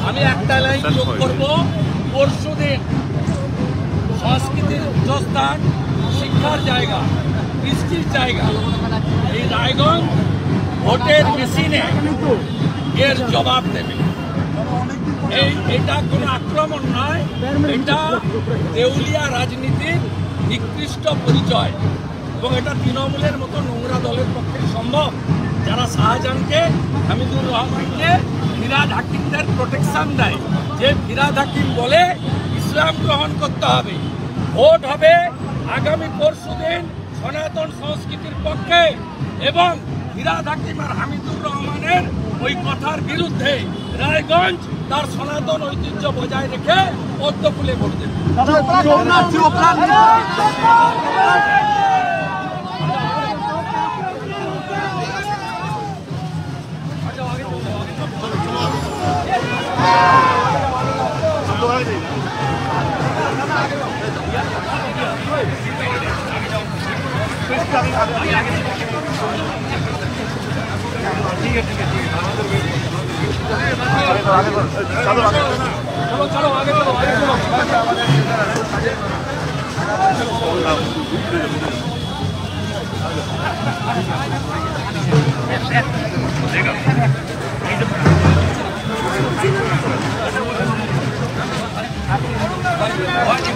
আমি একটা লাইন যোগ করবো, পরশুদিন সংস্কৃতির উচ্চস্থান, শিক্ষার জায়গা, বৃষ্টির জায়গা, এই রায়গঞ্জ ভোটের মেশিনে এর জবাব দেবে। এটা কোনো আক্রমণ নয়, এটা দেউলিয়া রাজনীতির নিকৃষ্ট পরিচয় এবং এটা তৃণমূলের মতো নোংরা দলের পক্ষে সম্ভব, যারা শাহজাহানকে, হামিদুর রহমানকে, ফিরহাদ হাকিমদের প্রোটেকশন দেয়, যে ফিরহাদ হাকিম বলে ইসলাম গ্রহণ করতে হবে। ভোট হবে আগামী পরশুদিন সনাতন সংস্কৃতির পক্ষে এবং ফিরহাদ হাকিম আর হামিদুর রহমানের ওই কথার বিরুদ্ধে। রায়গঞ্জ তার সনাতন ঐতিহ্য বজায় রেখে পদ্ম ফুলে ভোট দেবে। चलो चलो आगे चलो आगे चलो।